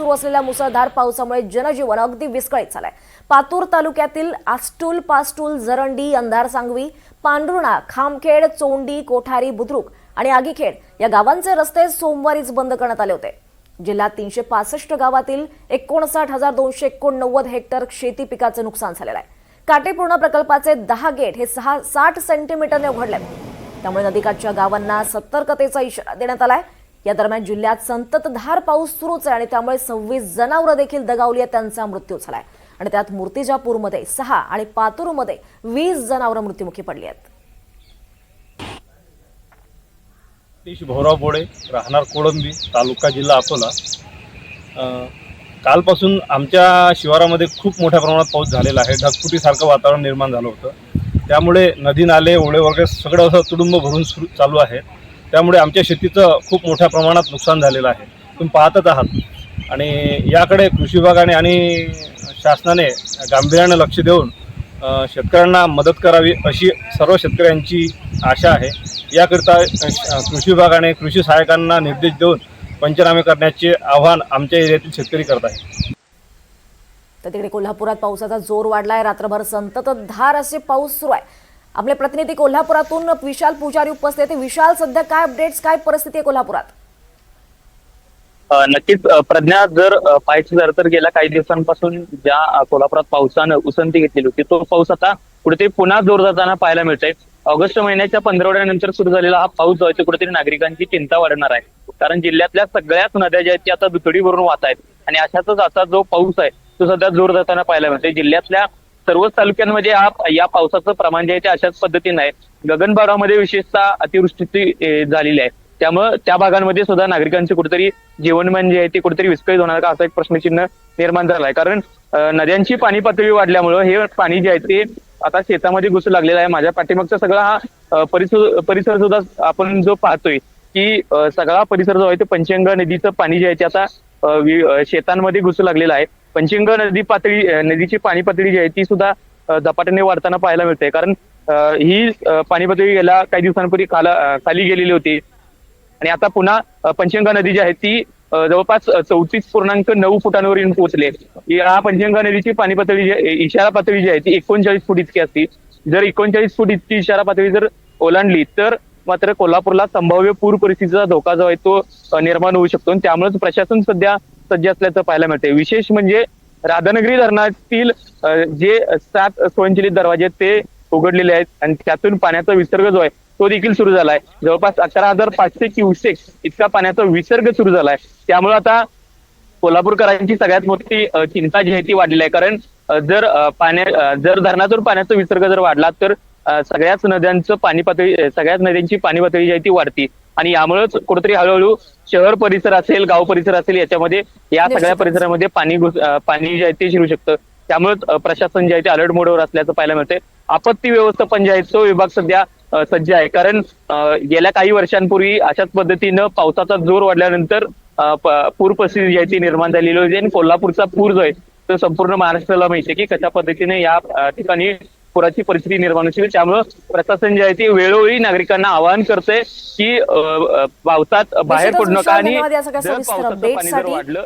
सुरू असलेल्या मुसळधार पावसामुळे जनजीवन अगदी विस्कळीत झालंय। पातूर तालुक्यातील आस्टूल, पास्टूल, जरंडी, अंधारसांगवी, पांढुर्णा, खामखेड, चोंडी, कोठारी, बुद्रुक आणि आगीखेड या गावांचे रस्ते सोमवारीच बंद करण्यात आले होते। जिल्ह्यात 365 गावातील 59,289 हेक्टर शेती पिकाचं नुकसान झालेलं आहे। काटेपूर्णा प्रकल्पाचे 10 गेट हे 60 सेंटीमीटरने उघडलेत, त्यामुळे नदीकाठच्या गावांना सतर्कतेचा इशारा देण्यात आलाय। या दरम्यान जिल्ह्यात संततधार पाऊस सुरूच आहे आणि त्यामुळे 26 जनावरं देखील दगावली आहेत, त्यांचा मृत्यू झालाय आणि त्यात मूर्तिजापूरमध्ये 6 आणि पातूरमध्ये 20 जनावरं मृत्युमुखी पडली आहेत। सतीश भाऊराव बोडे, राहणार कोळंबी, तालुका जिल्हा अकोला। कालपासून आमच्या शिवारामध्ये खूप मोठ्या प्रमाणात पाऊस झालेला आहे। ढगफुटीसारखं वातावरण निर्माण झालं होतं, त्यामुळे नदी नाले ओढे वगैरे सगळं असं तुडुंब भरून चालू आहे। त्यामुळे आमच्या शेतीचं खूप मोठ्या प्रमाणात नुकसान झालेलं आहे, तुम्ही पाहतच आहात। आणि याकडे कृषी विभागाने आणि शासनाने गांभीर्याने लक्ष देऊन शेतकऱ्यांना मदत करावी अशी सर्व शेतकऱ्यांची आशा आहे। याकरिता कृषी विभागाने कृषी सहाय्यकांना निर्देश देऊन पंचनामे करण्याचे आवाहन आमच्या एरियातील शेतकरी करत आहेत। तर तिकडे कोल्हापुरात पावसाचा जोर वाढलाय, रात्रभर संततधार असे पाऊस सुरू आहे। आपले प्रतिनिधी कोल्हापुरातून विशाल पुजारी उपस्थित आहेत। विशाल, सध्या काय अपडेट्स, काय परिस्थिती आहे कोल्हापुरात? नक्कीच प्रज्ञा, जर पाहायचं झालं तर गेल्या काही दिवसांपासून ज्या कोल्हापुरात पावसानं उसंती घेतलेली होती, तो पाऊस आता कुठेतरी पुन्हा जोर जाताना पाहायला मिळतोय। ऑगस्ट महिन्याच्या 15 नंतर सुरू झालेला हा पाऊस जो आहे तो कुठेतरी नागरिकांची चिंता वाढवणार आहे, कारण जिल्ह्यातल्या सगळ्याच नद्या ज्या आहेत त्या आता दुथडी भरून वाहत आहेत आणि अशातच आता जो पाऊस आहे तो सध्या जोर जाताना पाहायला मिळतोय। जिल्ह्यातल्या सर्वच तालुक्यांमध्ये या पावसाचं प्रमाण जे आहे ते अशाच पद्धतीने आहे। गगनबावड्यामध्ये विशेषतः अतिवृष्टी झालेली आहे, त्यामुळे त्या भागांमध्ये सुद्धा नागरिकांचे कुठेतरी जीवनमान जे आहे ते कुठेतरी विस्कळीत होणार का असं एक प्रश्नचिन्ह निर्माण झालं आहे। कारण नद्यांची पाणी पातळी वाढल्यामुळे हे पाणी जे आहे ते आता शेतामध्ये घुसू लागलेलं आहे। माझ्या पाठीमागचा सगळा हा परिसर सुद्धा आपण जो पाहतोय की सगळा परिसर जो आहे ते पंचगंगा नदीचं पाणी जे आहे ते आता शेतांमध्ये घुसू लागलेलं आहे। पंचगंगा नदीची पाणी पातळी जी आहे ती सुद्धा झपाट्याने वाढताना पाहायला मिळते, कारण ही पाणी पातळी गेल्या काही दिवसांपूर्वी खाली गेलेली होती आणि आता पुन्हा पंचगंगा नदी जी आहे ती जवळपास 34.9 फुटांवर येऊन पोहोचले। या पंचगंगा नदीची पाणी पातळी इशारा पातळी जी आहे ती 39 फूट इतकी असते। जर 39 फूट इतकी इशारा पातळी जर ओलांडली तर मात्र कोल्हापूरला संभाव्य पूर परिस्थितीचा धोका जो आहे तो निर्माण होऊ शकतो, आणि त्यामुळेच प्रशासन सध्या सज्ज असल्याचं पाहायला मिळते। विशेष म्हणजे राधानगरी धरणातील जे 7 स्वयंचलित दरवाजे आहेत ते उघडलेले आहेत आणि त्यातून पाण्याचा विसर्ग जो आहे तो देखील सुरू झालाय। जवळपास 11,500 क्युसेक इतका पाण्याचा विसर्ग सुरू झालाय। त्यामुळे आता कोल्हापूरकरांची सगळ्यात मोठी चिंता जी आहे ती वाढलेली आहे, कारण जर धरणातून पाण्याचा विसर्ग जर वाढला तर सगळ्याच नद्यांची पाणी पातळी जी आहे ती वाढती आणि यामुळेच कुठेतरी हळूहळू शहर परिसर असेल, गाव परिसर असेल, याच्यामध्ये या सगळ्या परिसरामध्ये पाणी जे आहे ते शिरू शकतं। त्यामुळे प्रशासन जे आहे ते अलर्ट मोडवर असल्याचं पाहायला मिळतंय। आपत्ती व्यवस्थापन जे आहे तो विभाग सध्या सज्ज आहे, कारण गेल्या काही वर्षांपूर्वी अशाच पद्धतीनं पावसाचा जोर वाढल्यानंतर पूर परिस्थिती जी आहे ती निर्माण झालेली होती आणि कोल्हापूरचा पूर जो आहे तो संपूर्ण महाराष्ट्राला माहिती आहे की कशा पद्धतीने या ठिकाणी पुराची परिस्थिती निर्माण होती। त्यामुळे प्रशासन जे आहे ते वेळोवेळी नागरिकांना आवाहन करतंय की पावसात बाहेर पडू नका आणि जर पावसाचं पाणी जर वाढलं